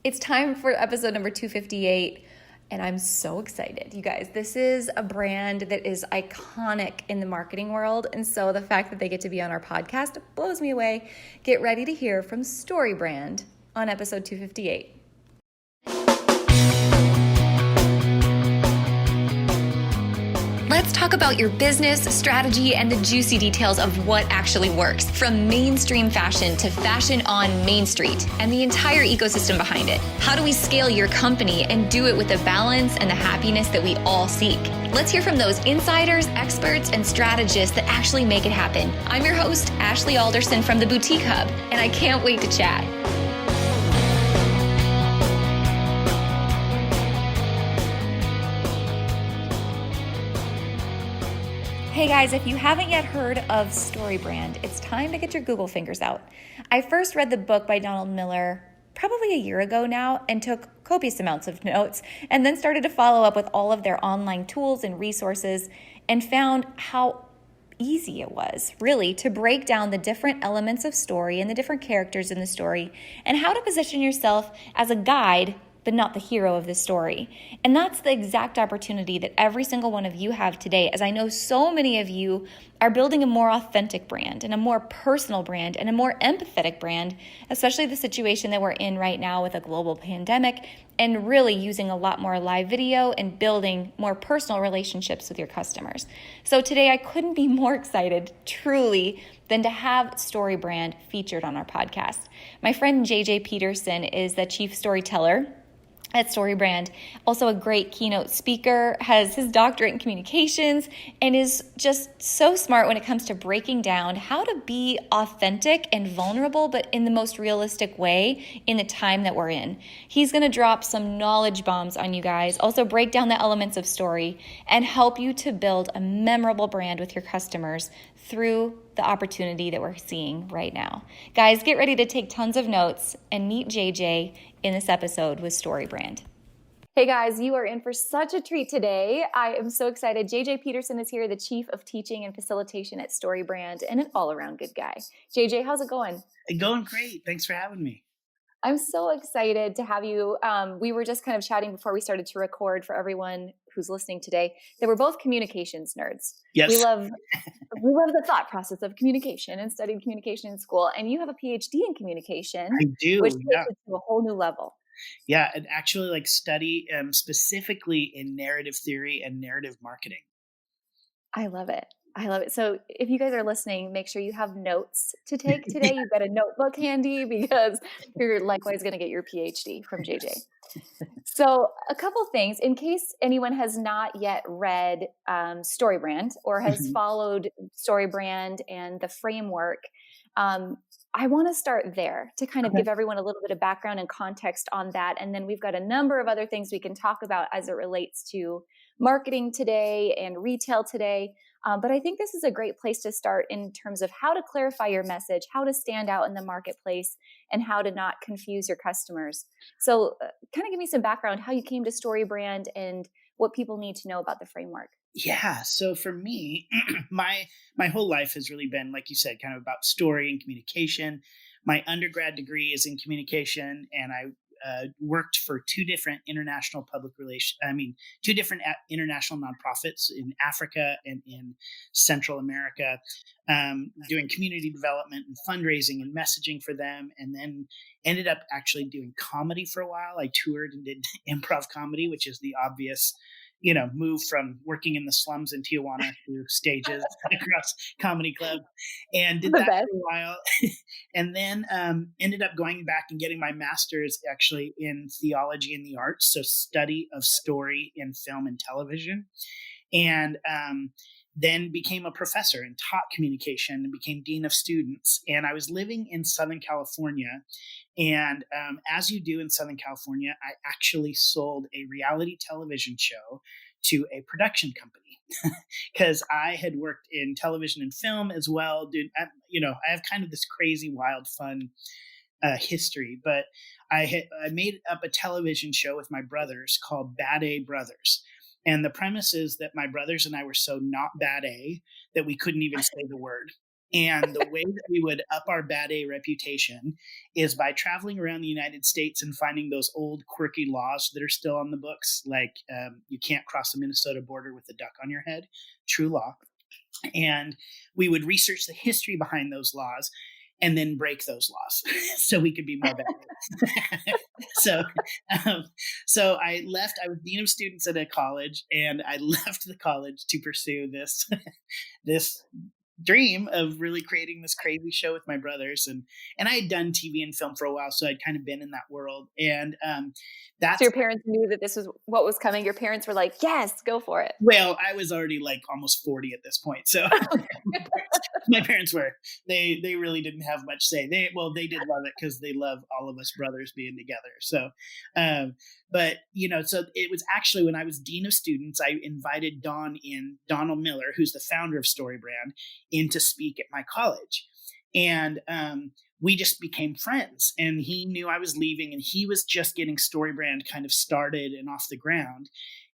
It's time for episode number 258, and I'm so excited. You guys, this is a brand that is iconic in the marketing world, and so the fact that they get to be on our podcast blows me away. Get ready to hear from StoryBrand on episode 258. Let's talk about your business, strategy, and the juicy details of what actually works, from mainstream fashion to fashion on Main Street and the entire ecosystem behind it. How do we scale your company and do it with the balance and the happiness that we all seek? Let's hear from those insiders, experts, and strategists that actually make it happen. I'm your host, Ashley Alderson from the Boutique Hub, and I can't wait to chat. Hey guys, if you haven't yet heard of StoryBrand, it's time to get your Google fingers out. I first read the book by Donald Miller probably a year ago now and took copious amounts of notes, and then started to follow up with all of their online tools and resources and found how easy it was really to break down the different elements of story and the different characters in the story and how to position yourself as a guide but not the hero of the story. And that's the exact opportunity that every single one of you have today, as I know so many of you are building a more authentic brand and a more personal brand and a more empathetic brand, especially the situation that we're in right now with a global pandemic, and really using a lot more live video and building more personal relationships with your customers. So today I couldn't be more excited, truly, than to have StoryBrand featured on our podcast. My friend JJ Peterson is the chief storyteller at StoryBrand, also a great keynote speaker, has his doctorate in communications, and is just so smart when it comes to breaking down how to be authentic and vulnerable, but in the most realistic way in the time that we're in. He's going to drop some knowledge bombs on you guys, also break down the elements of story, and help you to build a memorable brand with your customers through the opportunity that we're seeing right now. Guys, get ready to take tons of notes and meet JJ in this episode with StoryBrand. Hey guys, you are in for such a treat today. I am so excited. JJ Peterson is here, the Chief of Teaching and Facilitation at StoryBrand, and an all-around good guy. JJ, how's it going? Going great. Thanks for having me. I'm so excited to have you. We were just kind of chatting before we started to record for everyone who's listening today that we're both communications nerds. Yes. We love the thought process of communication and studied communication in school. And you have a PhD in communication. I do, which takes it to a whole new level. Yeah, and actually study specifically in narrative theory and narrative marketing. I love it. So if you guys are listening, make sure you have notes to take today. You've got a notebook handy because you're likewise going to get your PhD from JJ. So a couple things, in case anyone has not yet read StoryBrand or has followed StoryBrand and the framework, I want to start there to kind of give everyone a little bit of background and context on that. And then we've got a number of other things we can talk about as it relates to marketing today and retail today. But I think this is a great place to start in terms of how to clarify your message, how to stand out in the marketplace, and how to not confuse your customers. So kind of give me some background, how you came to StoryBrand and what people need to know about the framework. Yeah. So for me, my whole life has really been, like you said, kind of about story and communication. My undergrad degree is in communication, and I worked for two different international nonprofits in Africa and in Central America, doing community development and fundraising and messaging for them, and then ended up actually doing comedy for a while. I toured and did improv comedy, which is the obvious move from working in the slums in Tijuana to stages across comedy clubs, and did that for a while. And then ended up going back and getting my master's actually in theology and the arts, so study of story in film and television. And then became a professor and taught communication and became dean of students. And I was living in Southern California. And as you do in Southern California, I actually sold a reality television show to a production company because I had worked in television and film as well. I have kind of this crazy, wild, fun history, but I made up a television show with my brothers called Bad A Brothers. And the premise is that my brothers and I were so not bad A that we couldn't even say the word. And the way that we would up our bad A reputation is by traveling around the United States and finding those old quirky laws that are still on the books, like you can't cross the Minnesota border with a duck on your head, true law. And we would research the history behind those laws and then break those laws so we could be more bad. so um, so I left. I was dean of students at a college, and I left the college to pursue this dream of really creating this crazy show with my brothers. And I had done TV and film for a while, so I'd kind of been in that world. And So that's your parents knew that this was what was coming. Your parents were like, yes, go for it. well, I was already like almost 40 at this point. So my parents were, they really didn't have much say. They did love it because they love all of us brothers being together. So but so it was actually when I was dean of students, I invited Donald Miller, who's the founder of StoryBrand, in to speak at my college. And we just became friends, and he knew I was leaving, and he was just getting StoryBrand kind of started and off the ground.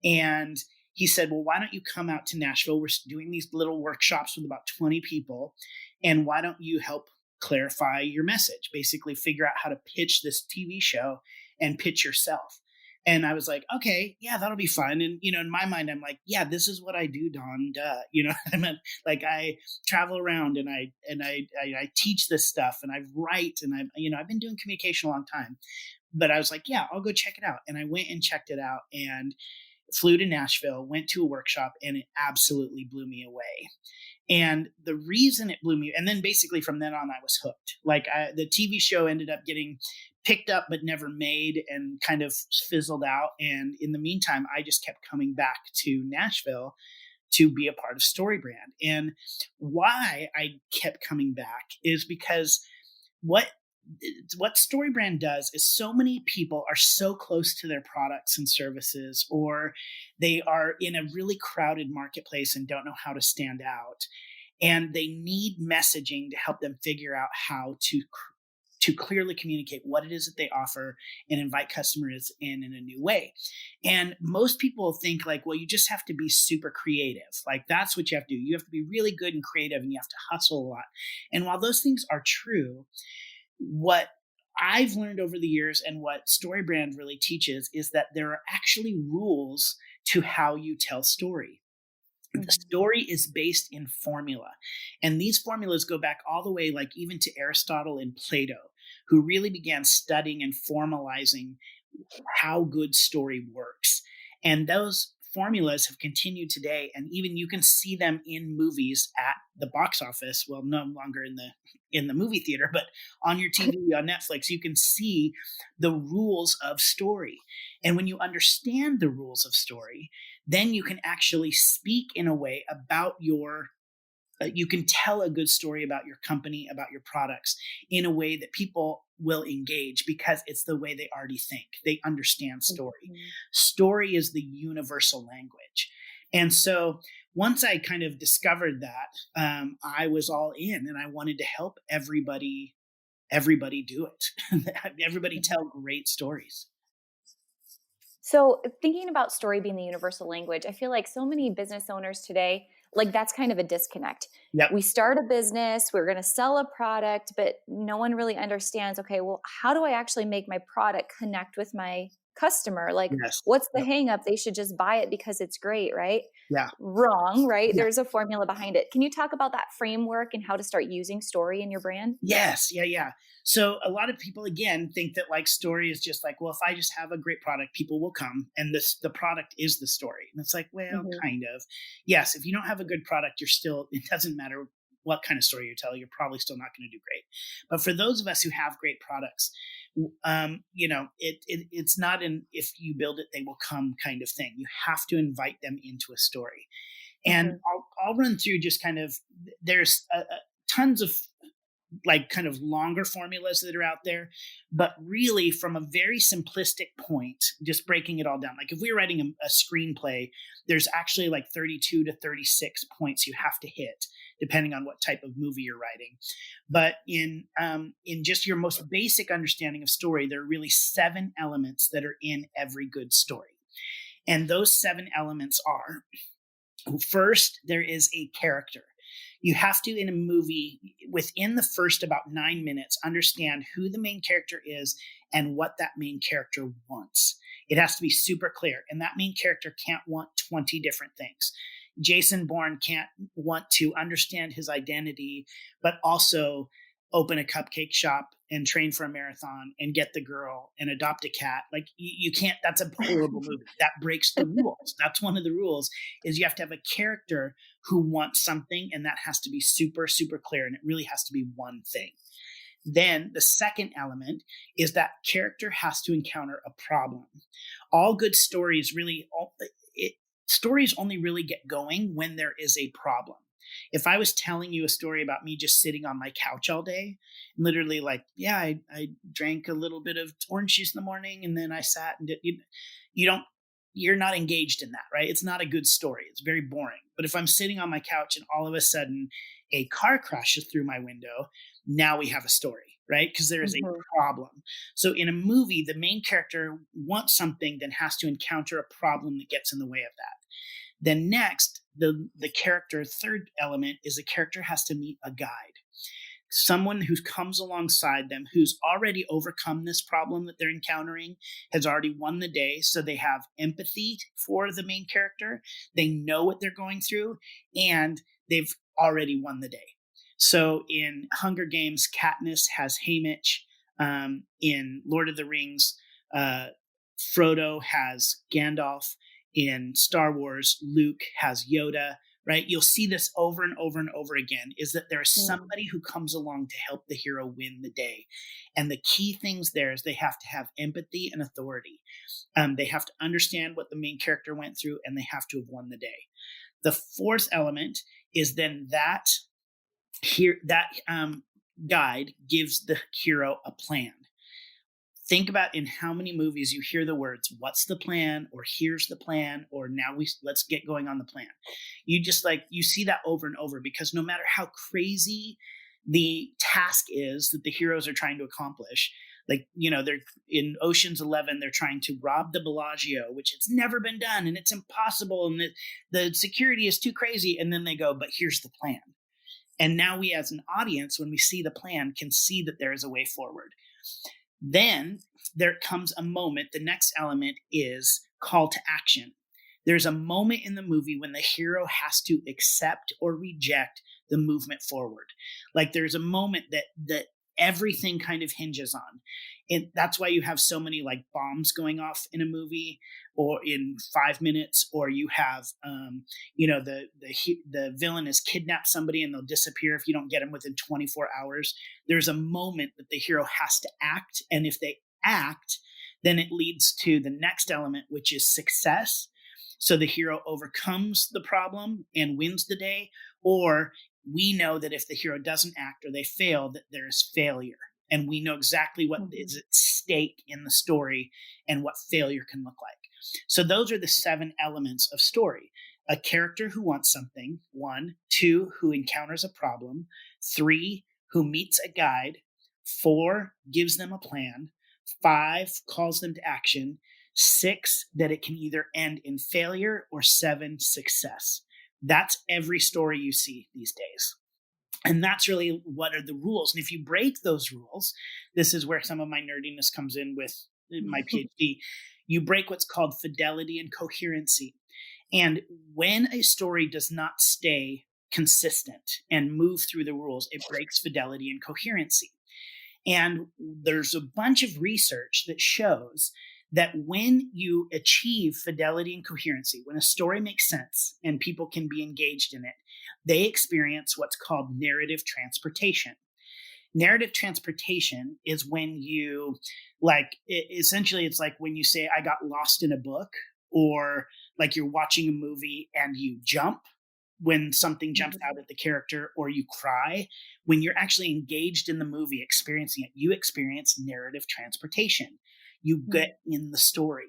And he said, well, why don't you come out to Nashville? We're doing these little workshops with about 20 people. And why don't you help clarify your message? Basically figure out how to pitch this TV show and pitch yourself. And I was like, okay, yeah, that'll be fun. And, in my mind, I'm like, yeah, this is what I do, Don. Duh. I mean, like I travel around and I teach this stuff and I write and I've been doing communication a long time, but I was like, yeah, I'll go check it out. And I went and checked it out and flew to Nashville, went to a workshop, and it absolutely blew me away. And the reason it blew me, and then basically from then on, I was hooked. Like the TV show ended up getting picked up, but never made, and kind of fizzled out. And in the meantime, I just kept coming back to Nashville to be a part of StoryBrand. And why I kept coming back is because what StoryBrand does is so many people are so close to their products and services, or they are in a really crowded marketplace and don't know how to stand out. And they need messaging to help them figure out how to clearly communicate what it is that they offer and invite customers in a new way. And most people think like, well, you just have to be super creative. Like that's what you have to do. You have to be really good and creative, and you have to hustle a lot. And while those things are true, what I've learned over the years and what StoryBrand really teaches is that there are actually rules to how you tell story. The story is based in formula. And these formulas go back all the way, like even to Aristotle and Plato, who really began studying and formalizing how good story works. And those formulas have continued today, and even you can see them in movies at the box office. Well, no longer in the movie theater, but on your TV, on Netflix, you can see the rules of story. And when you understand the rules of story, then you can actually speak in a way about you can tell a good story about your company, about your products in a way that people will engage because it's the way they already think. They understand story. Story is the universal language. And so once I kind of discovered that, I was all in, and I wanted to help everybody do it. Everybody tell great stories. So thinking about story being the universal language, I feel like so many business owners today, like that's kind of a disconnect. Yep. We start a business, we're going to sell a product, but no one really understands, okay, well, how do I actually make my product connect with my customer? Like, Yes. what's the Yep. hang up? They should just buy it because it's great, right? Yeah. Wrong, right? Yeah. There's a formula behind it. Can you talk about that framework and how to start using story in your brand? Yes. Yeah. So a lot of people, again, think that like story is just like, well, if I just have a great product, people will come, and the product is the story. And it's like, well, kind of. Yes. If you don't have a good product, it doesn't matter what kind of story you tell, you're probably still not going to do great. But for those of us who have great products, it's not an if you build it, they will come kind of thing. You have to invite them into a story. And I'll run through just kind of, there's tons of like kind of longer formulas that are out there, but really from a very simplistic point, just breaking it all down. Like if we were writing a screenplay, there's actually like 32 to 36 points you have to hit, depending on what type of movie you're writing. But in just your most basic understanding of story, there are really 7 elements that are in every good story. And those 7 elements are, first, there is a character. You have to, in a movie, within the first about 9 minutes, understand who the main character is and what that main character wants. It has to be super clear. And that main character can't want 20 different things. Jason Bourne can't want to understand his identity, but also open a cupcake shop and train for a marathon and get the girl and adopt a cat. Like you can't, that's a horrible movie. That breaks the rules. That's one of the rules, is you have to have a character who wants something, and that has to be super, super clear. And it really has to be one thing. Then the second element is that character has to encounter a problem. All good stories stories only really get going when there is a problem. If I was telling you a story about me just sitting on my couch all day, literally like, yeah, I drank a little bit of orange juice in the morning and then I sat and you're not engaged in that, right? It's not a good story. It's very boring. But if I'm sitting on my couch and all of a sudden a car crashes through my window, now we have a story, right? Because there is a problem. So in a movie, the main character wants something, then has to encounter a problem that gets in the way of that. Then next, the character, third element, is a character has to meet a guide. Someone who comes alongside them, who's already overcome this problem that they're encountering, has already won the day. So they have empathy for the main character. They know what they're going through, and they've already won the day. So in Hunger Games, Katniss has Haymitch. In Lord of the Rings, Frodo has Gandalf. In Star Wars, Luke has Yoda, right? You'll see this over and over and over again, is that there's somebody who comes along to help the hero win the day. And the key things there is they have to have empathy and authority. They have to understand what the main character went through, and they have to have won the day. The fourth element is then that guide gives the hero a plan. Think about in how many movies you hear the words, what's the plan? Or here's the plan, or let's get going on the plan. You see that over and over, because no matter how crazy the task is that the heroes are trying to accomplish, they're in Ocean's 11, they're trying to rob the Bellagio, which it's never been done and it's impossible. And the security is too crazy. And then they go, but here's the plan. And now we, as an audience, when we see the plan, can see that there is a way forward. Then there comes a moment. The next element is call to action. There's a moment in the movie when the hero has to accept or reject the movement forward. Like there's a moment that everything kind of hinges on. And that's why you have so many like bombs going off in a movie, or in 5 minutes, or you have, the villain has kidnapped somebody and they'll disappear if you don't get them within 24 hours. There's a moment that the hero has to act. And if they act, then it leads to the next element, which is success. So the hero overcomes the problem and wins the day, or we know that if the hero doesn't act or they fail, that there is failure. And we know exactly what is at stake in the story and what failure can look like. So those are the 7 elements of story. A character who wants something, 1. 2, who encounters a problem. 3, who meets a guide. 4, gives them a plan. 5, calls them to action. 6, that it can either end in failure, or 7, success. That's every story you see these days. And that's really what are the rules. And if you break those rules, this is where some of my nerdiness comes in with my PhD. You break what's called fidelity and coherency. And when a story does not stay consistent and move through the rules, it breaks fidelity and coherency. And there's a bunch of research that shows that when you achieve fidelity and coherency, when a story makes sense and people can be engaged in it, they experience what's called narrative transportation. Narrative transportation is when you, essentially it's like when you say, I got lost in a book, or like you're watching a movie and you jump when something jumps out at the character, or you cry. When you're actually engaged in the movie, experiencing it, you experience narrative transportation. You get in the story.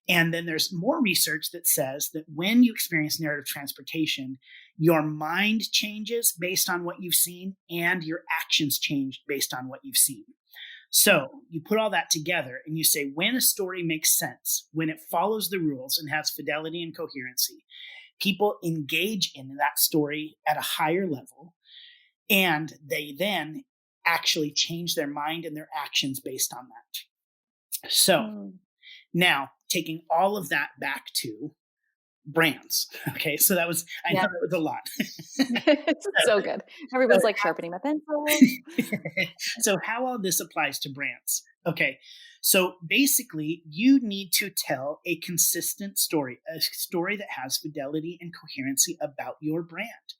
And then there's more research that says that when you experience narrative transportation, your mind changes based on what you've seen, and your actions change based on what you've seen. So you put all that together and you say, when a story makes sense, when it follows the rules and has fidelity and coherency, People engage in that story at a higher level, and they then actually change their mind and their actions based on that. So Mm. now taking all of that back to brands. Okay. So I know Yeah. that was a lot. It's so good. So, Everyone's like sharpening my pencils. so how all this applies to brands. Okay. So basically, you need to tell a consistent story, a story that has fidelity and coherency about your brand,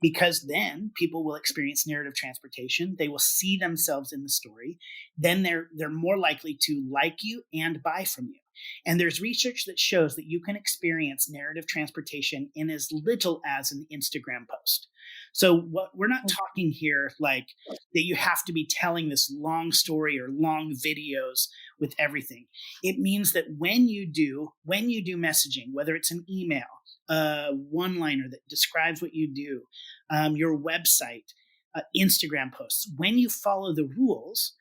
because then people will experience narrative transportation. They will see themselves in the story. Then they're more likely to like you and buy from you. And there's research that shows that you can experience narrative transportation in as little as an Instagram post. So what we're not talking here like that you have to be telling this long story or long videos with everything. It means that when you do messaging, whether it's an email, a one-liner that describes what you do, your website, Instagram posts, when you follow the rules,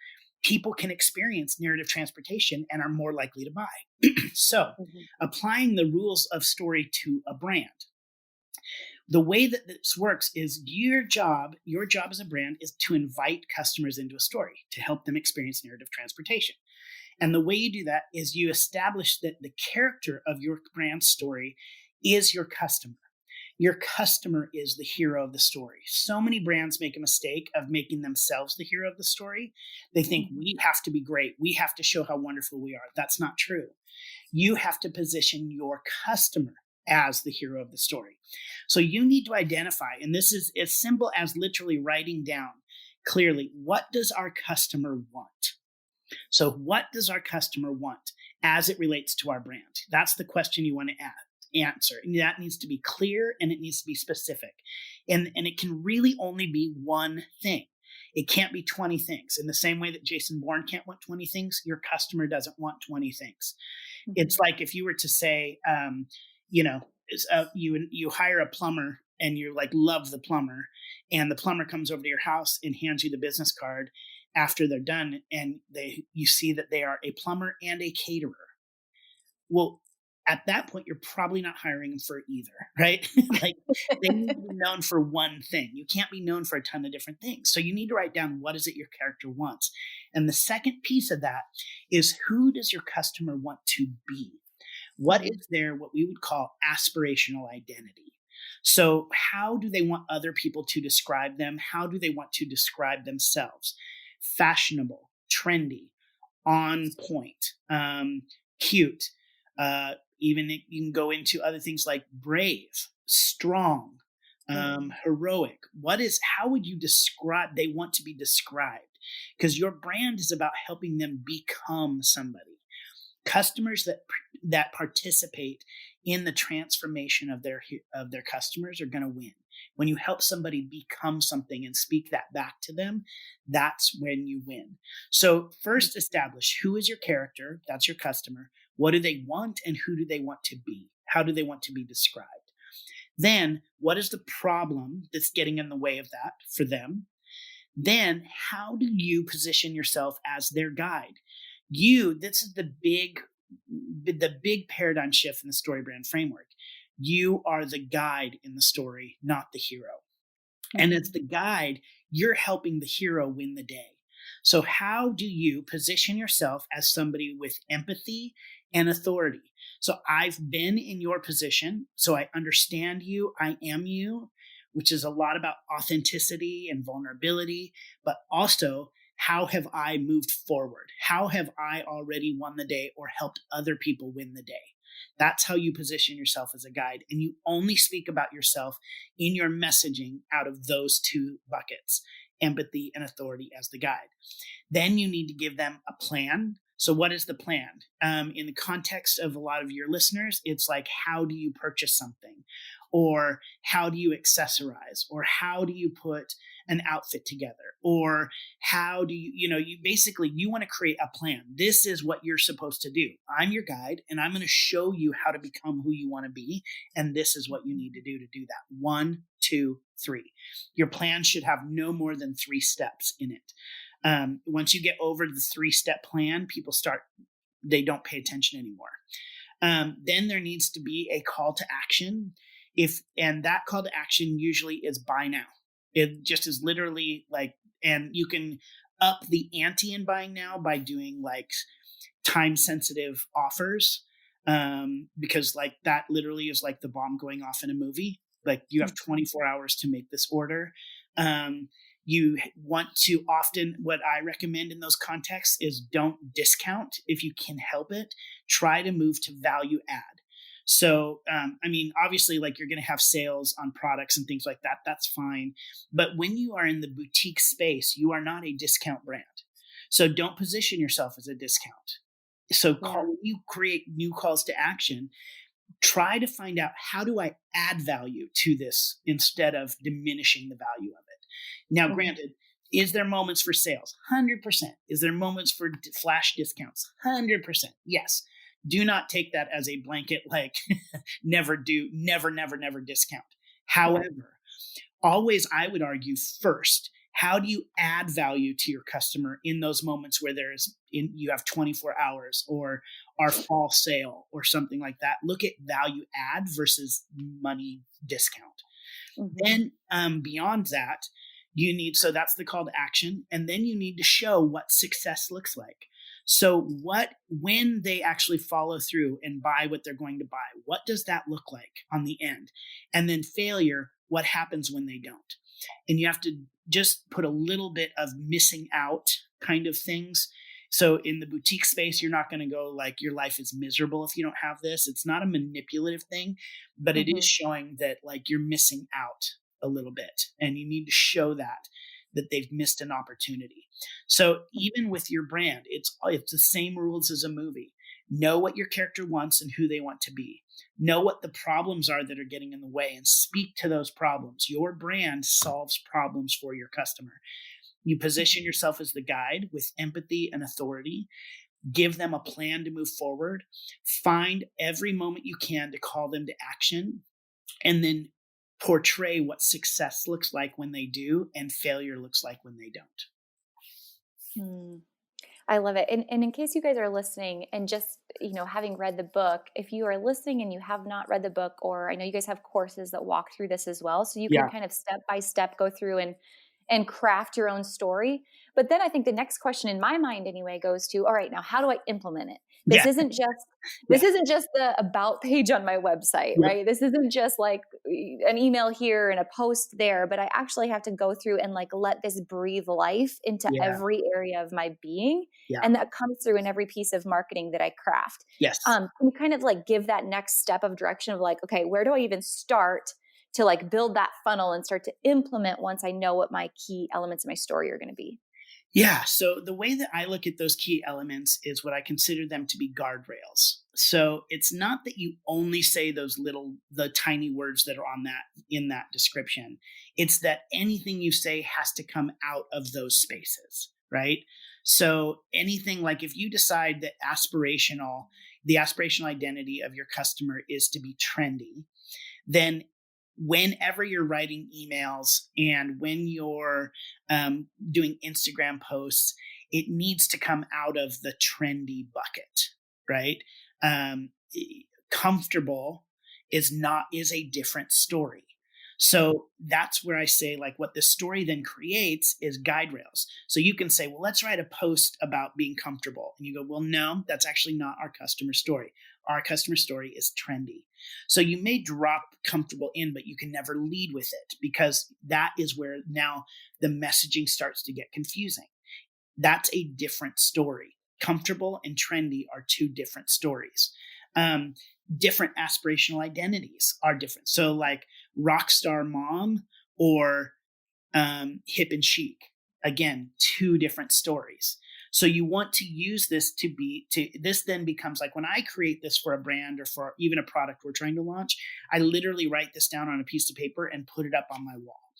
people can experience narrative transportation and are more likely to buy. So, Mhm. applying the rules of story to a brand. The way that this works is your job as a brand is to invite customers into a story to help them experience narrative transportation. And the way you do that is you establish that the character of your brand story is your customer. Your customer is the hero of the story. So many brands make a mistake of making themselves the hero of the story. They think Mhm. we have to be great. We have to show how wonderful we are. That's not true. You have to position your customer as the hero of the story. So you need to identify, and this is as simple as literally writing down clearly, what does our customer want? So, what does our customer want as it relates to our brand? That's the question you want to answer. And that needs to be clear and it needs to be specific. And it can really only be one thing. It can't be 20 things. In the same way that Jason Bourne can't want 20 things, your customer doesn't want 20 things. It's Mhm. like if you were to say, you know, you hire a plumber and you like love the plumber, and the plumber comes over to your house and hands you the business card after they're done, and you see that they are a plumber and a caterer. Well, at that point, you're probably not hiring them for either, right? Like they need to be known for one thing. You can't be known for a ton of different things. So you need to write down what is it your character wants. And the second piece of that is who does your customer want to be? What Mhm. is their, what we would call aspirational identity? So, how do they want other people to describe them? How do they want to describe themselves? Fashionable, trendy, on point, cute. Even you can go into other things like brave, strong, Mm. heroic. How would you describe? They want to be described because your brand is about helping them become somebody. Customers that participate in the transformation of their customers are going to win. When you help somebody become something and speak that back to them, that's when you win. So first establish who is your character, that's your customer. What do they want and who do they want to be? How do they want to be described? Then what is the problem that's getting in the way of that for them? Then how do you position yourself as their guide? This is the big paradigm shift in the story brand framework. You are the guide in the story, not the hero. And as Mhm. the guide, you're helping the hero win the day. So, how do you position yourself as somebody with empathy and authority? So, I've been in your position, so I understand you, I am you, which is a lot about authenticity and vulnerability, but also how have I moved forward? How have I already won the day or helped other people win the day? That's how you position yourself as a guide. And you only speak about yourself in your messaging out of those two buckets, empathy and authority as the guide. Then you need to give them a plan. So, what is the plan? In the context of a lot of your listeners, it's like, how do you purchase something? Or how do you accessorize? Or how do you put an outfit together? Or how do you want to create a plan. This is what you're supposed to do. I'm your guide, and I'm going to show you how to become who you want to be. And this is what you need to do that. 1, 2, 3. Your plan should have no more than 3 steps in it. Once you get over the 3-step plan, they don't pay attention anymore. Then there needs to be a call to action. And that call to action usually is buy now. It just is literally like, and you can up the ante in buying now by doing like time sensitive offers, because like that literally is like the bomb going off in a movie. Like you have 24 hours to make this order. You want to often, what I recommend in those contexts is don't discount if you can help it. Try to move to value add. So, I mean, obviously, like you're going to have sales on products and things like that. That's fine. But when you are in the boutique space, you are not a discount brand. So don't position yourself as a discount. So when you create new calls to action, try to find out, how do I add value to this instead of diminishing the value of it? Now, granted, is there moments for sales? 100%. Is there moments for flash discounts? 100%. Yes. Do not take that as a blanket, like never discount. However, always, I would argue first, how do you add value to your customer in those moments where you have 24 hours or our fall sale or something like that? Look at value add versus money discount. Then beyond that, so that's the call to action. And then you need to show what success looks like. So when they actually follow through and buy what they're going to buy, what does that look like on the end? And then failure, what happens when they don't? And you have to just put a little bit of missing out kind of things. So in the boutique space, you're not going to go like your life is miserable if you don't have this. It's not a manipulative thing, but it is showing that like you're missing out a little bit, and you need to show that they've missed an opportunity. So even with your brand, it's the same rules as a movie. Know what your character wants and who they want to be. Know what the problems are that are getting in the way and speak to those problems. Your brand solves problems for your customer. You position yourself as the guide with empathy and authority. Give them a plan to move forward. Find every moment you can to call them to action, and then portray what success looks like when they do and failure looks like when they don't. I love it. And in case you guys are listening and just, having read the book, if you are listening and you have not read the book, or I know you guys have courses that walk through this as well, so you can kind of step by step go through and craft your own story. But then I think the next question in my mind anyway goes to, all right, now how do I implement it? This isn't just the about page on my website, right? This isn't just like an email here and a post there, but I actually have to go through and like let this breathe life into every area of my being. And that comes through in every piece of marketing that I craft. Can you kind of like give that next step of direction of like, okay, where do I even start to like build that funnel and start to implement once I know what my key elements of my story are going to be? Yeah. So the way that I look at those key elements is what I consider them to be guardrails. So it's not that you only say the tiny words that are in that description. It's that anything you say has to come out of those spaces, right? So anything like if you decide that the aspirational identity of your customer is to be trendy, then whenever you're writing emails and when you're doing Instagram posts, it needs to come out of the trendy bucket, right? Comfortable is a different story. So that's where I say like what the story then creates is guide rails. So you can say, well, let's write a post about being comfortable. And you go, well, no, that's actually not our customer story. Our customer story is trendy. So you may drop comfortable in, but you can never lead with it, because that is where now the messaging starts to get confusing. That's a different story. Comfortable and trendy are two different stories. Different aspirational identities are different. So like rock star mom or hip and chic, again, two different stories. So you want to use this this then becomes like when I create this for a brand or for even a product we're trying to launch, I literally write this down on a piece of paper and put it up on my wall.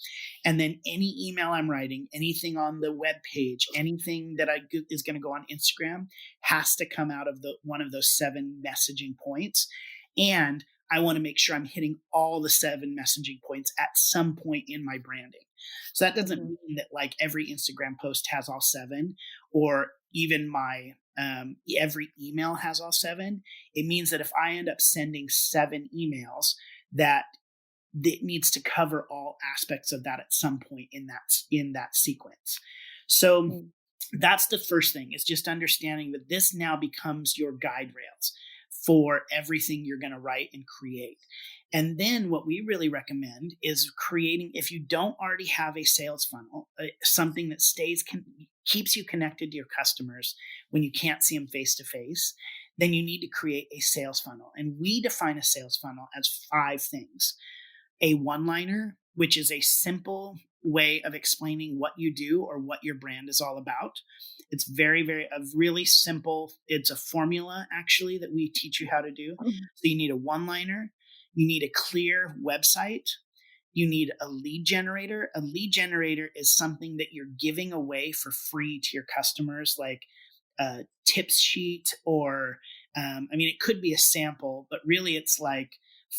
And then any email I'm writing, anything on the web page, anything that is going to go on Instagram has to come out of one of those 7 messaging points. And I want to make sure I'm hitting all the 7 messaging points at some point in my branding. So that doesn't mean that like every Instagram post has all 7, or even my every email has all 7. It means that if I end up sending 7 emails that that needs to cover all aspects of that at some point in that sequence. So Mm. that's the first thing, is just understanding that this now becomes your guide rails for everything you're going to write and create. And then what we really recommend is creating, if you don't already have a sales funnel, something that keeps you connected to your customers when you can't see them face to face, then you need to create a sales funnel. And we define a sales funnel as 5 things: a one-liner, which is a simple way of explaining what you do or what your brand is all about. It's a really simple, it's a formula actually that we teach you how to do. So you need a one-liner, you need a clear website, you need a lead generator. A lead generator is something that you're giving away for free to your customers, like a tips sheet, or it could be a sample, but really it's like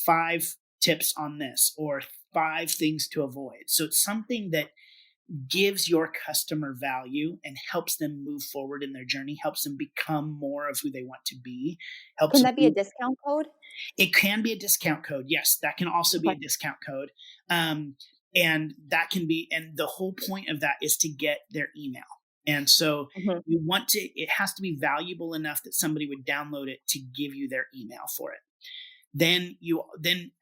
5 tips on this, or 5 things to avoid. So it's something that gives your customer value and helps them move forward in their journey, helps them become more of who they want to be, helps Can them that be a discount code? it can be a discount code. Yes, that can also be Okay. a discount code. Um, and the whole point of that is to get their email. And so Mhm. it has to be valuable enough that somebody would download it to give you their email for it. Then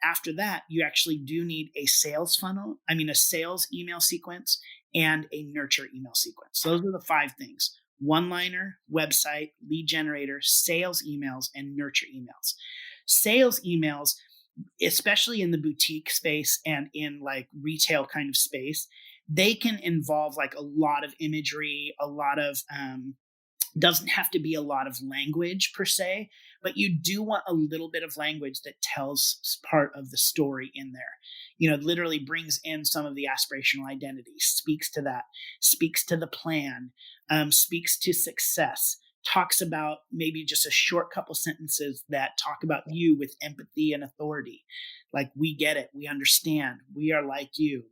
after that, you actually do need a sales funnel. A sales email sequence and a nurture email sequence. So those are the 5 things: one-liner, website, lead generator, sales emails, and nurture emails. Sales emails, especially in the boutique space and in like retail kind of space, they can involve like a lot of imagery, a lot of doesn't have to be a lot of language per se, but you do want a little bit of language that tells part of the story in there. Literally brings in some of the aspirational identity, speaks to that, speaks to the plan, speaks to success, talks about maybe just a short couple sentences that talk about you with empathy and authority. Like, we get it, we understand, we are like you,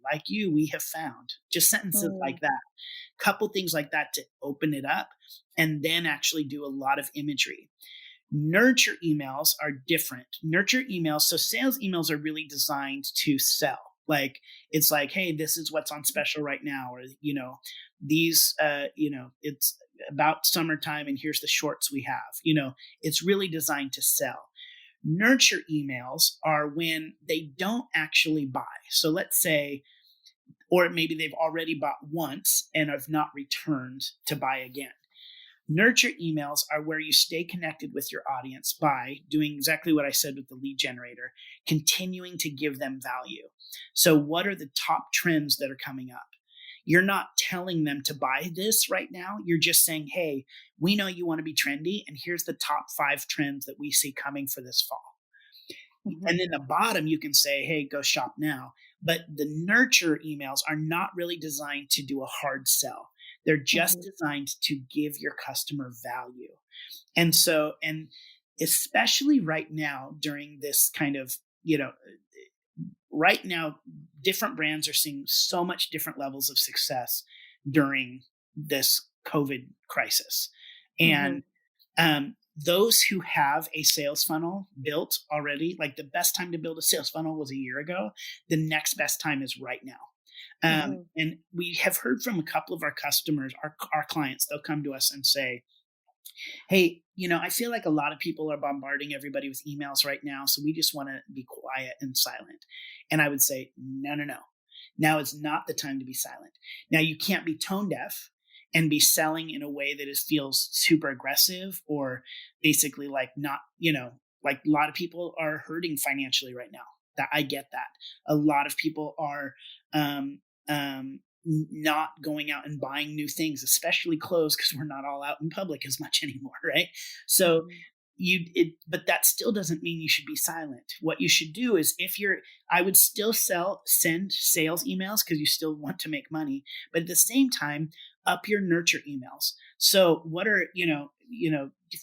we have found. Just sentences Mm. like that, couple things like that to open it up, and then actually do a lot of imagery. Nurture emails are different. Nurture emails, so sales emails are really designed to sell. Like, it's like, hey, this is what's on special right now, or these it's about summertime and here's the shorts we have. It's really designed to sell. Nurture emails are when they don't actually buy. So let's say, or maybe they've already bought once and have not returned to buy again. Nurture emails are where you stay connected with your audience by doing exactly what I said with the lead generator, continuing to give them value. So what are the top trends that are coming up? You're not telling them to buy this right now. You're just saying, hey, we know you want to be trendy, and here's the top 5 trends that we see coming for this fall. Mhm. And then the bottom, you can say, hey, go shop now. But the nurture emails are not really designed to do a hard sell. They're just Mhm. designed to give your customer value. And especially right now during this kind of, right now, different brands are seeing so much different levels of success during this COVID crisis. Mhm. And those who have a sales funnel built already, like, the best time to build a sales funnel was a year ago. The next best time is right now. Mhm. And we have heard from a couple of our customers, our clients, they'll come to us and say, hey, I feel like a lot of people are bombarding everybody with emails right now. So we just want to be quiet and silent. And I would say, no, no, no. Now is not the time to be silent. Now, you can't be tone deaf and be selling in a way that feels super aggressive, or basically like not, like, a lot of people are hurting financially right now. That, I get that. A lot of people are um, not going out and buying new things, especially clothes, because we're not all out in public as much anymore, right? So Mhm. but that still doesn't mean you should be silent. What you should do is, I would still send sales emails, because you still want to make money, but at the same time, up your nurture emails. So what are,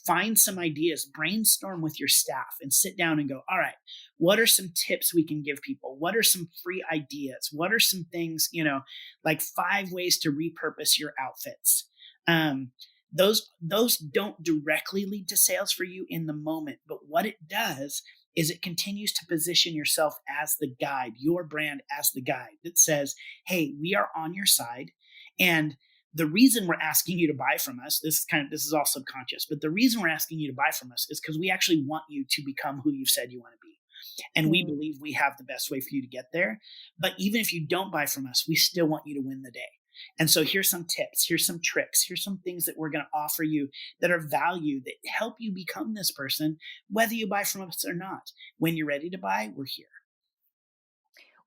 find some ideas, brainstorm with your staff, and sit down and go, all right, what are some tips we can give people? What are some free ideas? What are some things, like 5 ways to repurpose your outfits? Those don't directly lead to sales for you in the moment, but what it does is it continues to position yourself as the guide, your brand as the guide that says, hey, we are on your side. And the reason we're asking you to buy from us, this is all subconscious, but the reason we're asking you to buy from us is because we actually want you to become who you've said you want to be. And we Mm. believe we have the best way for you to get there. But even if you don't buy from us, we still want you to win the day. And so here's some tips, here's some tricks, here's some things that we're going to offer you that are value that help you become this person, whether you buy from us or not. When you're ready to buy, we're here.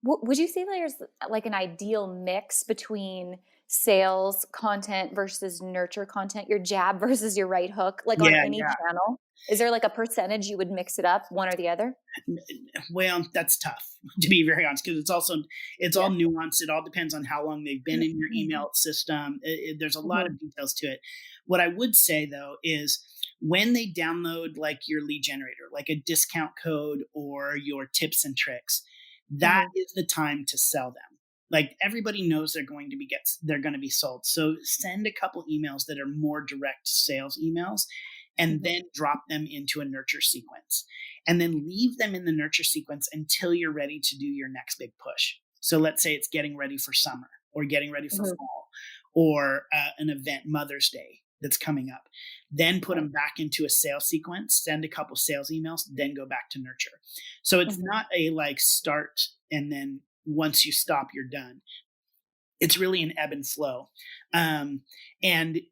Would you say there's like an ideal mix between sales content versus nurture content, your jab versus your right hook, like on Yeah, any yeah. channel? Is there like a percentage you would mix it up, one or the other? Well, that's tough to be very honest, because it's all Yeah. nuanced. It all depends on how long they've been in your Mhm. email system. There's a lot Mhm. of details to it. What I would say though is when they download like your lead generator, like a discount code or your tips and tricks, that Mhm. is the time to sell them. Like everybody knows they're going to be sold. So send a couple emails that are more direct sales emails and Mhm. then drop them into a nurture sequence and then leave them in the nurture sequence until you're ready to do your next big push. So let's say it's getting ready for summer or getting ready for Mhm. fall or an event, Mother's Day, that's coming up. Then put Right. them back into a sales sequence, send a couple sales emails, then go back to nurture. So it's Mhm. not a like start and then once you stop, you're done. It's really an ebb and flow. Um, and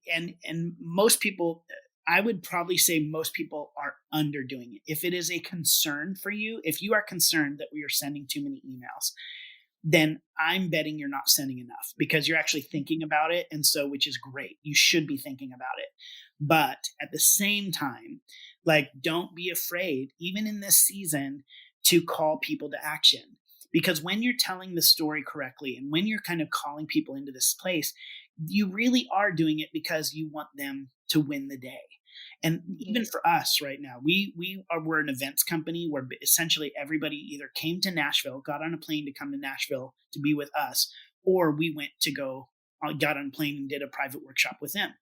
most people, I would probably say most people are underdoing it. If it is a concern for you, if you are concerned that we are sending too many emails, then I'm betting you're not sending enough because you're actually thinking about it. And so, which is great. You should be thinking about it. But at the same time, like, don't be afraid, even in this season, to call people to action. Because when you're telling the story correctly and when you're kind of calling people into this place, you really are doing it because you want them to win the day. And Mhm. even for us right now, we're an events company where essentially everybody either came to Nashville, got on a plane to come to Nashville to be with us, or we went to go, got on a plane and did a private workshop with them.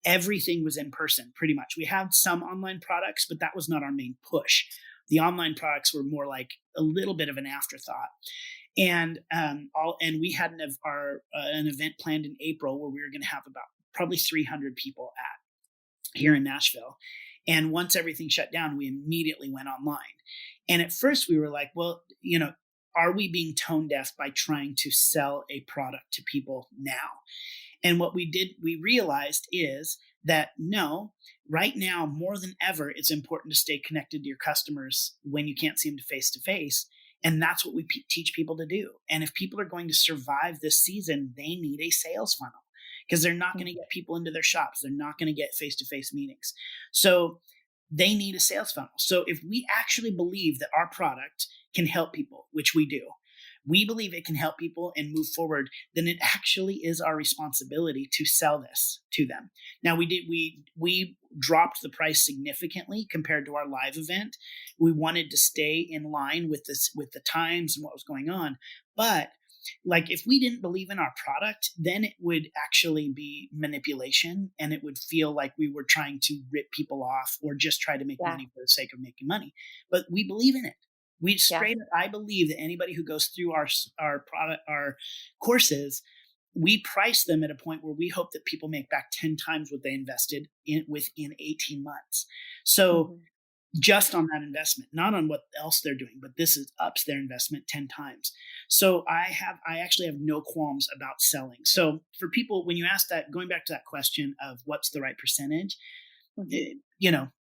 Everything was in person pretty much. We had some online products, but that was not our main push. The online products were more like a little bit of an afterthought. And we had an event planned in April where we were going to have about probably 300 people here in Nashville. And once everything shut down, we immediately went online. And at first we were like, well, are we being tone deaf by trying to sell a product to people now? And what we realized is that no, right now, more than ever, it's important to stay connected to your customers when you can't see them face to face. And that's what we teach people to do. And if people are going to survive this season, they need a sales funnel because they're not going to get people into their shops. They're not going to get face to face meetings. So they need a sales funnel. So if we actually believe that our product can help people, which we do, we believe it can help people and move forward, then it actually is our responsibility to sell this to them. Now we dropped the price significantly compared to our live event. We wanted to stay in line with the times and what was going on. But like if we didn't believe in our product, then it would actually be manipulation and it would feel like we were trying to rip people off or just try to make Yeah. money for the sake of making money. But we believe in it. We Yeah. straight up, I believe that anybody who goes through our product, our courses, we price them at a point where we hope that people make back 10 times what they invested in within 18 months. So Mhm. just on that investment, not on what else they're doing, but this is ups their investment 10 times. So I actually have no qualms about selling. So for people, when you ask that, going back to that question of what's the right percentage, Mhm. eh, you know,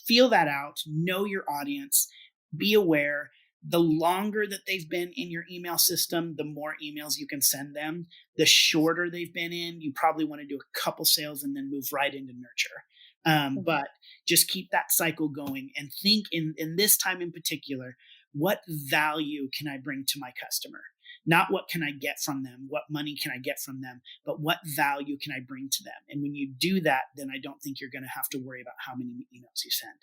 feel that out, know your audience, be aware. The longer that they've been in your email system, the more emails you can send them. The shorter they've been in, you probably want to do a couple sales and then move right into nurture. Mhm. But just keep that cycle going and think in this time in particular, what value can I bring to my customer? Not what can I get from them, what money can I get from them, but what value can I bring to them? And when you do that, then I don't think you're going to have to worry about how many emails you send.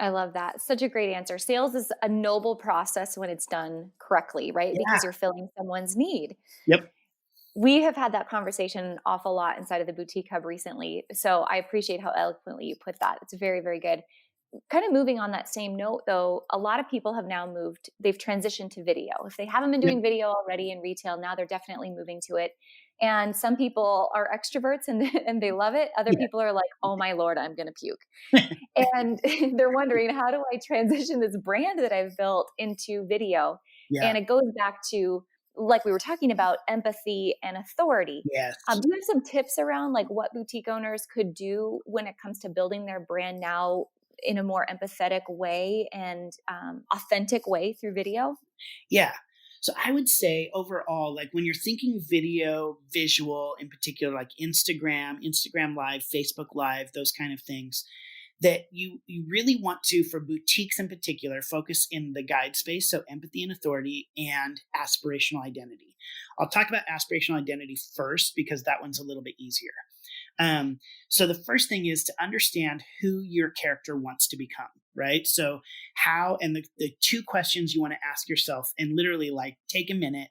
I love that. Such a great answer. Sales is a noble process when it's done correctly, right? Yeah. Because you're filling someone's need. Yep. We have had that conversation an awful lot inside of the Boutique Hub recently. So I appreciate how eloquently you put that. It's very, very good. kind of moving on that same note, though, a lot of people have now moved, they've transitioned to video. If they haven't been Yep. doing video already in retail, now they're definitely moving to it. And some people are extroverts and, and they love it. Other Yeah. people are like, oh my Lord, I'm going to puke. And they're wondering, how do I transition this brand that I've built into video? Yeah. And it goes back to, like we were talking about, empathy and authority. Yes. Do you have some tips around like what boutique owners could do when it comes to building their brand now in a more empathetic way and authentic way through video? Yeah. So I would say overall, like when you're thinking video, visual in particular, like Instagram Live, Facebook Live, those kind of things, that you really want to, for boutiques in particular, focus in the guide space, so empathy and authority and aspirational identity. I'll talk about aspirational identity first because that one's a little bit easier. So the first thing is to understand who your character wants to become, right? So how, and the two questions you want to ask yourself, and literally like take a minute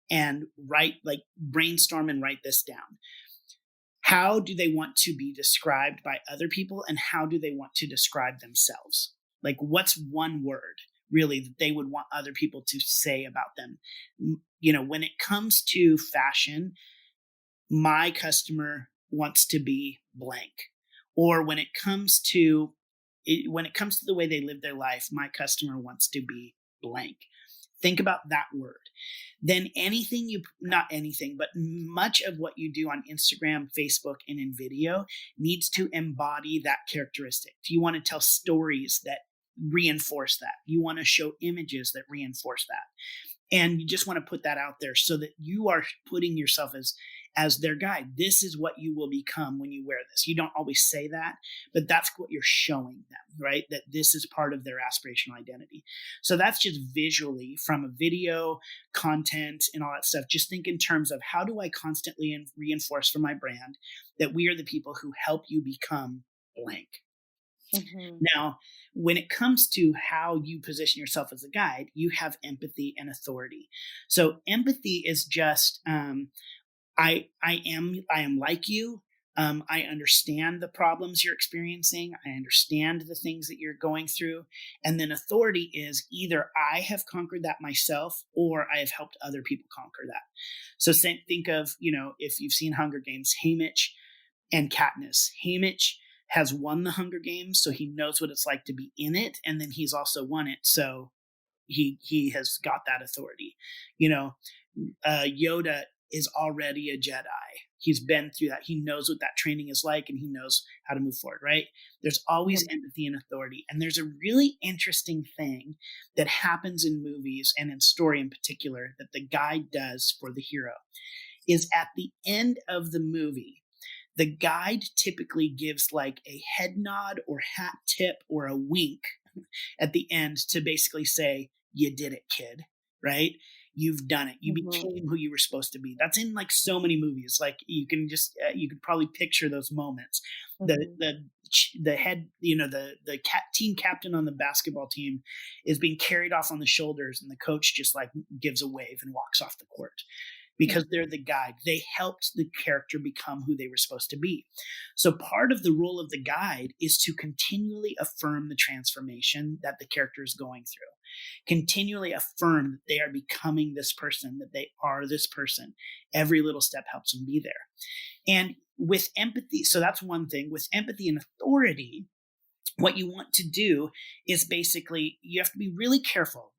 and write, like brainstorm and write this down. How do they want to be described by other people, and how do they want to describe themselves? Like what's one word really that they would want other people to say about them? You know, when it comes to fashion, my customer wants to be blank. Or when it comes to the way they live their life, my customer wants to be blank. Think about that word. Then not anything, but much of what you do on Instagram, Facebook, and in video needs to embody that characteristic. You want to tell stories that reinforce that. You want to show images that reinforce that. And you just want to put that out there so that you are putting yourself as their guide. This is what you will become when you wear this. You don't always say that, but that's what you're showing them, right? That this is part of their aspirational identity. So that's just visually from a video, content, and all that stuff. Just think in terms of, how do I constantly reinforce for my brand that we are the people who help you become blank? Mm-hmm. Now, when it comes to how you position yourself as a guide, you have empathy and authority. So empathy is just, I am like you. I understand the problems you're experiencing. I understand the things that you're going through. And then authority is either I have conquered that myself, or I have helped other people conquer that. So think of, if you've seen Hunger Games, Haymitch and Katniss. Haymitch has won the Hunger Games, so he knows what it's like to be in it, and then he's also won it, so he has got that authority. Yoda is already a Jedi. He's been through that. He knows what that training is like, and he knows how to move forward, right? There's always empathy and authority. And there's a really interesting thing that happens in movies and in story in particular that the guide does for the hero is at the end of the movie, the guide typically gives like a head nod or hat tip or a wink at the end to basically say, you did it, kid, right? You've done it. You became who you were supposed to be. That's in like so many movies. Like you could probably picture those moments. The head, the team captain on the basketball team is being carried off on the shoulders, and the coach just like gives a wave and walks off the court. Because they're the guide. They helped the character become who they were supposed to be. So part of the role of the guide is to continually affirm the transformation that the character is going through. Continually affirm that they are becoming this person, that they are this person. Every little step helps them be there. And with empathy, so that's one thing. With empathy and authority, what you want to do is basically, you have to be really careful.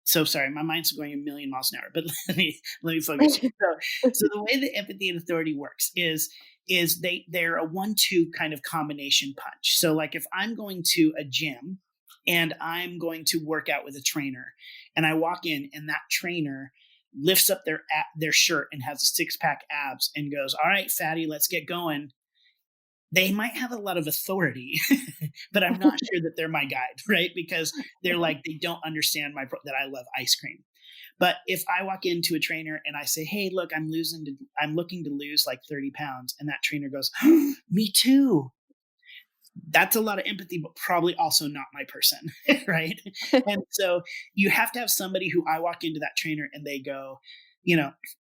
So sorry, my mind's going a million miles an hour, but let me focus. So the way that empathy and authority works is they're a 1-2 kind of combination punch. So like if I'm going to a gym and I'm going to work out with a trainer, and I walk in and that trainer lifts up their shirt and has a 6-pack abs and goes, "All right, fatty, let's get going." They might have a lot of authority, but I'm not sure that they're my guide, right? Because they're like, they don't understand that I love ice cream. But if I walk into a trainer and I say, "Hey, look, I'm looking to lose like 30 pounds," and that trainer goes, "Me too." That's a lot of empathy, but probably also not my person, right? And so you have to have somebody who, I walk into that trainer and they go,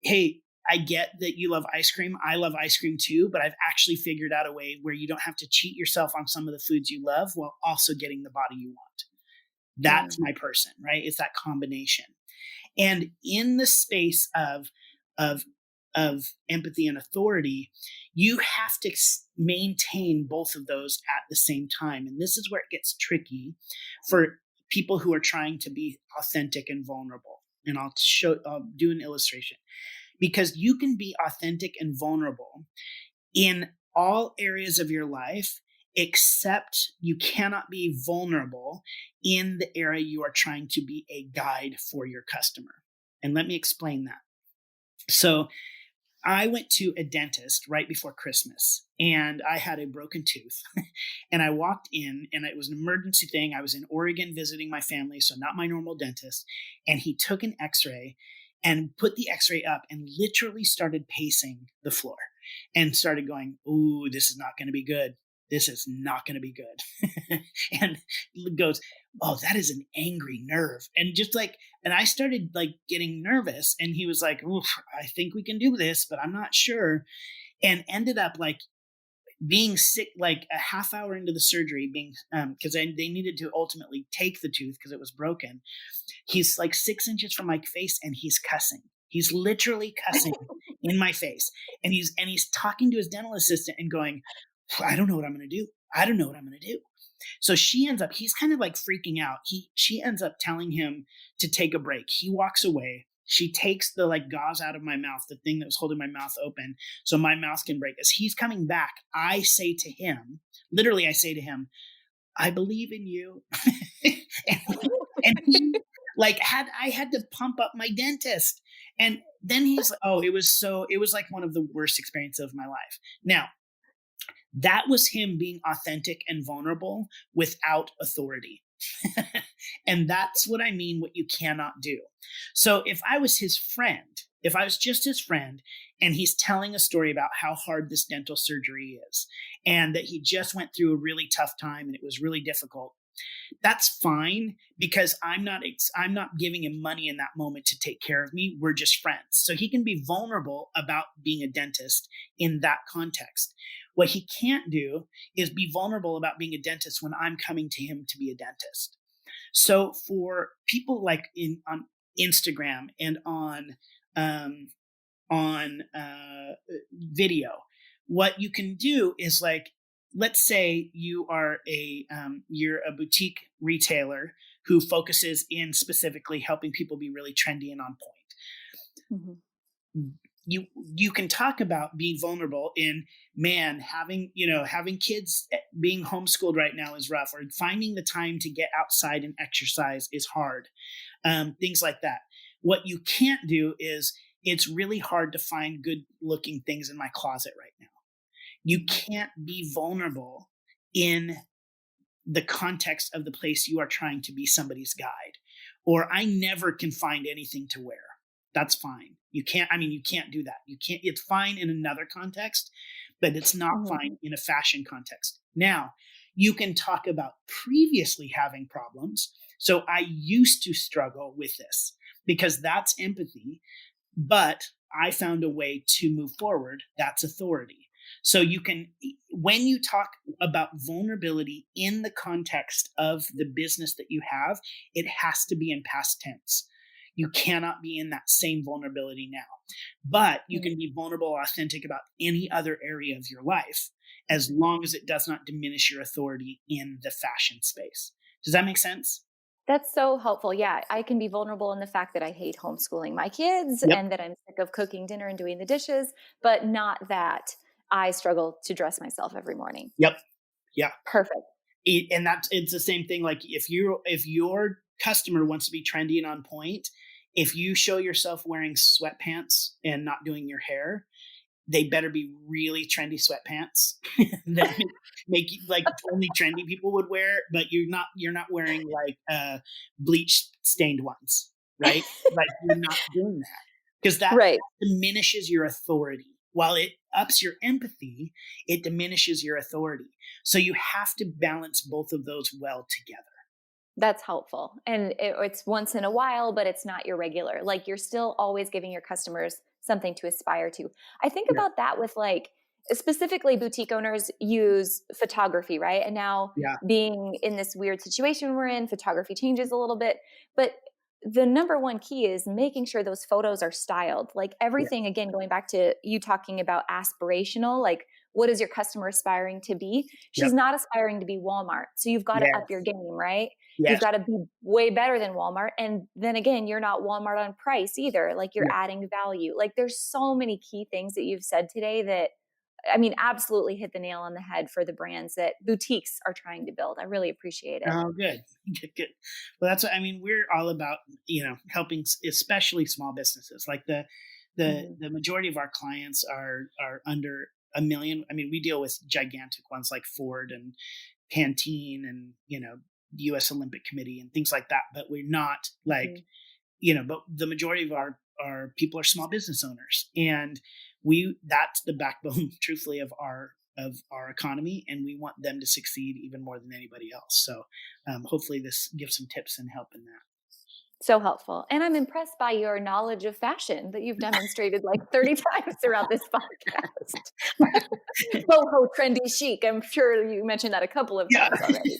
"Hey, I get that you love ice cream. I love ice cream too, but I've actually figured out a way where you don't have to cheat yourself on some of the foods you love while also getting the body you want. That's my person, right? It's that combination. And in the space of of empathy and authority, you have to maintain both of those at the same time. And this is where it gets tricky for people who are trying to be authentic and vulnerable. And I'll do an illustration, because you can be authentic and vulnerable in all areas of your life, except you cannot be vulnerable in the area you are trying to be a guide for your customer. And let me explain that. So I went to a dentist right before Christmas, and I had a broken tooth. And I walked in, and it was an emergency thing. I was in Oregon visiting my family, so not my normal dentist. And he took an x-ray and put the x-ray up and literally started pacing the floor and started going, "Ooh, this is not going to be good. This is not going to be good." And goes, "Oh, that is an angry nerve." And just like, and I started like getting nervous, and he was like, "Oof, I think we can do this, but I'm not sure." And ended up like being sick, like a half hour into the surgery, being because they needed to ultimately take the tooth because it was broken. He's like 6 inches from my face, and he's cussing. He's literally cussing in my face, and he's talking to his dental assistant and going, "I don't know what I'm going to do. I don't know what I'm going to do." So he's kind of like freaking out. She ends up telling him to take a break. He walks away. She takes the like gauze out of my mouth, the thing that was holding my mouth open, so my mouth can break. As he's coming back, I say to him, literally, I say to him, "I believe in you." and he like I had to pump up my dentist. And then he's like, "Oh, it was like one of the worst experiences of my life." Now, that was him being authentic and vulnerable without authority. And that's what I mean, what you cannot do. So if I was his friend, if I was just his friend, and he's telling a story about how hard this dental surgery is, and that he just went through a really tough time and it was really difficult, that's fine, because I'm not giving him money in that moment to take care of me. We're just friends. So he can be vulnerable about being a dentist in that context. What he can't do is be vulnerable about being a dentist when I'm coming to him to be a dentist. So for people like on Instagram and on video, what you can do is, like, let's say you are you're a boutique retailer who focuses in specifically helping people be really trendy and on point. Mm-hmm. You can talk about being vulnerable in, man, having kids being homeschooled right now is rough, or finding the time to get outside and exercise is hard. Things like that. What you can't do is, it's really hard to find good looking things in my closet right now. You can't be vulnerable in the context of the place you are trying to be somebody's guide. Or, I never can find anything to wear. That's fine. You can't do that. It's fine in another context, but it's not fine in a fashion context. Now, you can talk about previously having problems. So I used to struggle with this, because that's empathy, but I found a way to move forward. That's authority. So you can, when you talk about vulnerability in the context of the business that you have, it has to be in past tense. You cannot be in that same vulnerability now. But you can be vulnerable, authentic about any other area of your life, as long as it does not diminish your authority in the fashion space. Does that make sense? That's so helpful. Yeah, I can be vulnerable in the fact that I hate homeschooling my kids, Yep. and that I'm sick of cooking dinner and doing the dishes, but not that I struggle to dress myself every morning. Yep. Yeah. Perfect. It's the same thing. Like, if your customer wants to be trendy and on point, if you show yourself wearing sweatpants and not doing your hair, they better be really trendy sweatpants that make like only trendy people would wear, but you're not wearing like bleach stained ones, right? Like, you're not doing that, because that Right. diminishes your authority. While it ups your empathy, it diminishes your authority. So you have to balance both of those well together. That's helpful. And it's once in a while, but it's not your regular. Like, you're still always giving your customers something to aspire to. I think Yeah. about that with like, specifically boutique owners use photography, right? And now Yeah. being in this weird situation we're in, photography changes a little bit, but the number one key is making sure those photos are styled. Like Yeah. everything, again, going back to you talking about aspirational, like what is your customer aspiring to be? She's Yep. not aspiring to be Walmart. So you've got to up your Yes. game, right? You've Yes. got to be way better than Walmart. And then again, you're not Walmart on price either. Like you're Yeah. adding value. Like there's so many key things that you've said today that, I mean, absolutely hit the nail on the head for the brands that boutiques are trying to build. I really appreciate it. Oh, good. Good, good. Well, that's what I mean. We're all about, helping, especially small businesses. Like Mhm. the majority of our clients are under a million. I mean, we deal with gigantic ones like Ford and Pantene and, the U.S. Olympic Committee and things like that. But we're not like, Mhm. but the majority of our people are small business owners, and that's the backbone, truthfully, of our economy, and we want them to succeed even more than anybody else. So hopefully this gives some tips and help in that. So helpful. And I'm impressed by your knowledge of fashion that you've demonstrated like 30 times throughout this podcast. Boho trendy chic. I'm sure you mentioned that a couple of Yeah. times already.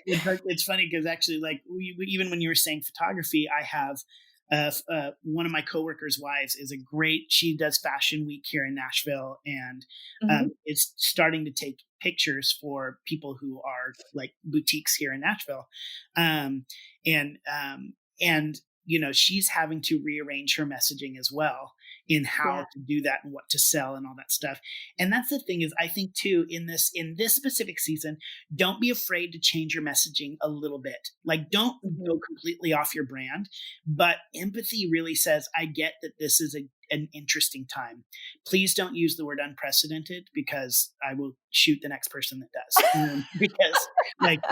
It's funny because actually, like even when you were saying photography, I have one of my coworkers' wives is she does fashion week here in Nashville, and Mhm. is starting to take pictures for people who are like boutiques here in Nashville, um, and um, and she's having to rearrange her messaging as well in Yeah. how to do that and what to sell and all that stuff. And that's the thing is, I think too, in this specific season, don't be afraid to change your messaging a little bit. Like, don't Mhm. go completely off your brand, but empathy really says, I get that this is an interesting time. Please don't use the word unprecedented, because I will shoot the next person that does. Because, like,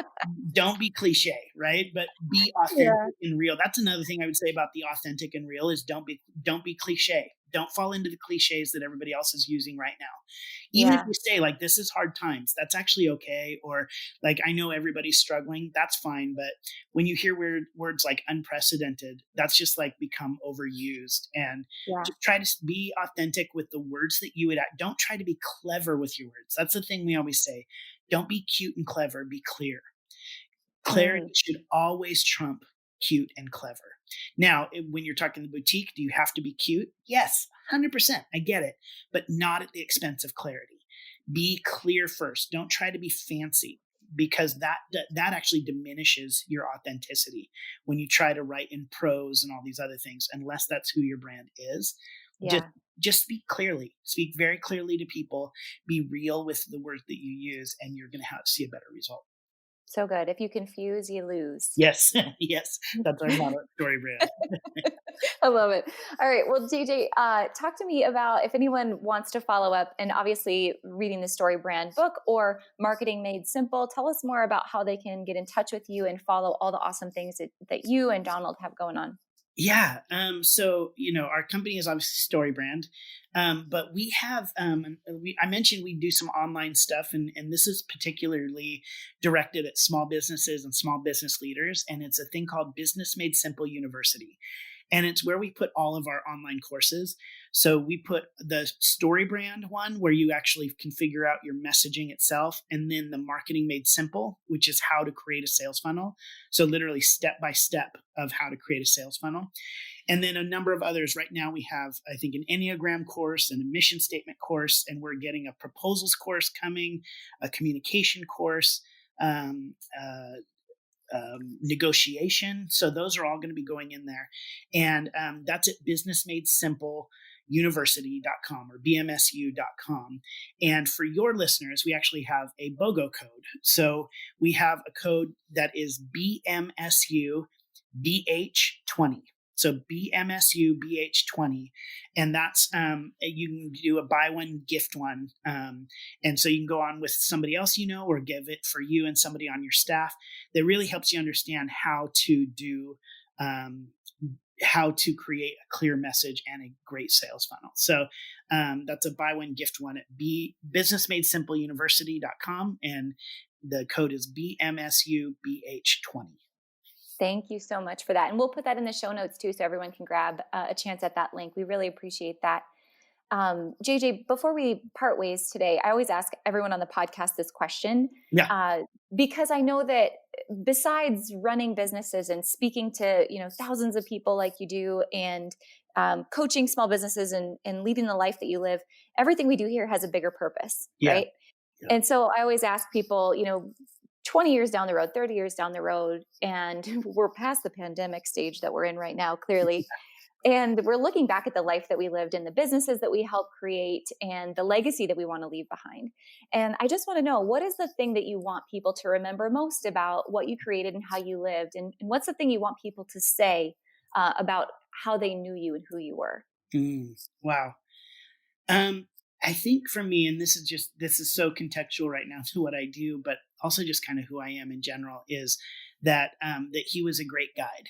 don't be cliche, right? But be authentic Yeah. and real. That's another thing I would say about the authentic and real is don't be cliche. Don't fall into the cliches that everybody else is using right now. Even if Yeah. you say like, this is hard times, that's actually okay. Or like, I know everybody's struggling, that's fine. But when you hear weird words like unprecedented, that's just like become overused. And Yeah. just try to be authentic with the words that you would don't try to be clever with your words. That's the thing we always say. Don't be cute and clever, be clear. Mm. Clarity should always trump cute and clever. Now, when you're talking the boutique, do you have to be cute? Yes, 100%. I get it, but not at the expense of clarity. Be clear first. Don't try to be fancy, because that actually diminishes your authenticity when you try to write in prose and all these other things, unless that's who your brand is. Just Yeah. just speak clearly. Speak very clearly to people. Be real with the words that you use, and you're going to see a better result. So good. If you confuse, you lose. Yes, yes, that's our motto at StoryBrand. I love it. All right. Well, DJ, talk to me about if anyone wants to follow up and obviously reading the Story Brand book or Marketing Made Simple. Tell us more about how they can get in touch with you and follow all the awesome things that you and Donald have going on. Yeah. So, our company is obviously StoryBrand, but we have, I mentioned we do some online stuff, and this is particularly directed at small businesses and small business leaders. And it's a thing called Business Made Simple University. And it's where we put all of our online courses. So we put the StoryBrand one where you actually can figure out your messaging itself, and then the Marketing Made Simple, which is how to create a sales funnel. So literally step by step of how to create a sales funnel. And then a number of others. Right now we have, I think, an Enneagram course and a mission statement course, and we're getting a proposals course coming, a communication course, um, uh, negotiation. So those are all going to be going in there. And that's at businessmadesimpleuniversity.com or bmsu.com. And for your listeners, we actually have a BOGO code. So we have a code that is BMSUBH20. So BMSUBH20. And that's, you can do a buy one, gift one. And so you can go on with somebody else, or give it for you and somebody on your staff. That really helps you understand how to do, how to create a clear message and a great sales funnel. So that's a buy one, gift one at businessmadesimpleuniversity.com. And the code is BMSUBH20. Thank you so much for that. And we'll put that in the show notes too, so everyone can grab a chance at that link. We really appreciate that. JJ, before we part ways today, I always ask everyone on the podcast this question, because I know that besides running businesses and speaking to, thousands of people like you do, and coaching small businesses and leading the life that you live, everything we do here has a bigger purpose, right? Yeah. And so I always ask people, 20 years down the road, 30 years down the road, and we're past the pandemic stage that we're in right now, clearly. And we're looking back at the life that we lived and the businesses that we helped create and the legacy that we want to leave behind. And I just want to know, what is the thing that you want people to remember most about what you created and how you lived? And what's the thing you want people to say about how they knew you and who you were? Wow. I think for me, and this is so contextual right now to what I do, but also just kind of who I am in general, is that he was a great guide.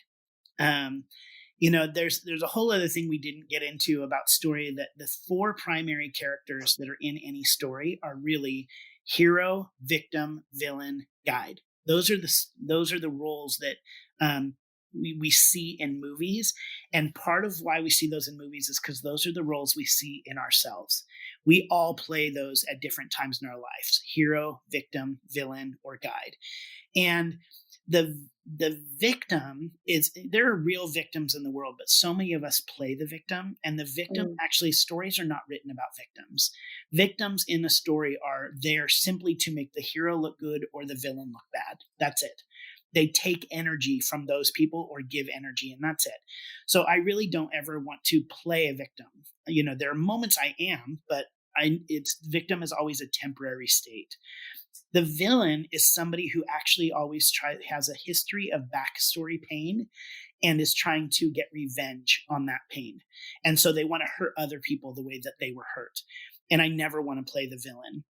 There's a whole other thing we didn't get into about story, that the 4 primary characters that are in any story are really hero, victim, villain, guide. Those are the roles that we see in movies. And part of why we see those in movies is because those are the roles we see in ourselves. We all play those at different times in our lives: hero, victim, villain, or guide. And the victim there are real victims in the world, but so many of us play the victim. And the victim, actually, stories are not written about victims. Victims in a story are there simply to make the hero look good or the villain look bad. That's it. They take energy from those people or give energy, and that's it. So I really don't ever want to play a victim. There are moments I am, but victim is always a temporary state. The villain is somebody who actually always has a history of backstory pain and is trying to get revenge on that pain. And so they want to hurt other people the way that they were hurt. And I never want to play the villain.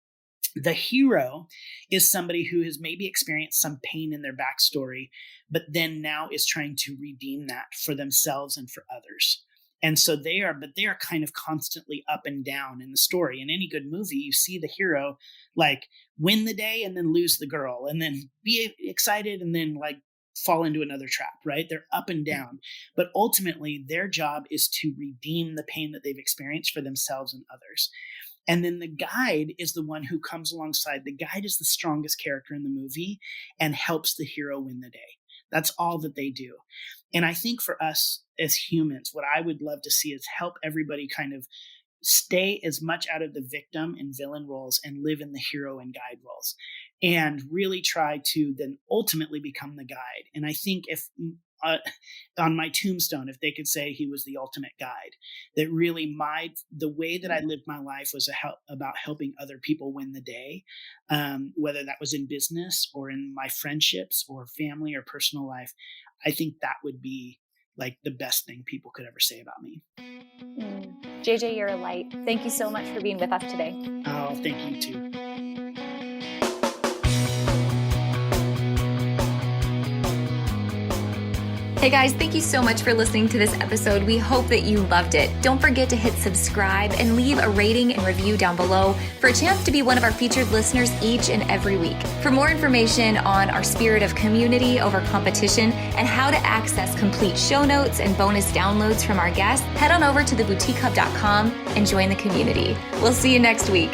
The hero is somebody who has maybe experienced some pain in their backstory, but then now is trying to redeem that for themselves and for others. And so they are kind of constantly up and down in the story. In any good movie, you see the hero like win the day and then lose the girl, and then be excited and then like fall into another trap, right? They're up and down. But ultimately, their job is to redeem the pain that they've experienced for themselves and others. And then the guide is the one who comes alongside. The guide is the strongest character in the movie and helps the hero win the day. That's all that they do. And I think for us as humans, what I would love to see is help everybody kind of stay as much out of the victim and villain roles and live in the hero and guide roles, and really try to then ultimately become the guide. And I think if on my tombstone, if they could say he was the ultimate guide, that really the way that I lived my life was about helping other people win the day, whether that was in business or in my friendships or family or personal life. I think that would be like the best thing people could ever say about me. JJ, you're a light. Thank you so much for being with us today. Oh, thank you too. Hey guys, thank you so much for listening to this episode. We hope that you loved it. Don't forget to hit subscribe and leave a rating and review down below for a chance to be one of our featured listeners each and every week. For more information on our spirit of community over competition and how to access complete show notes and bonus downloads from our guests, head on over to theboutiquehub.com and join the community. We'll see you next week.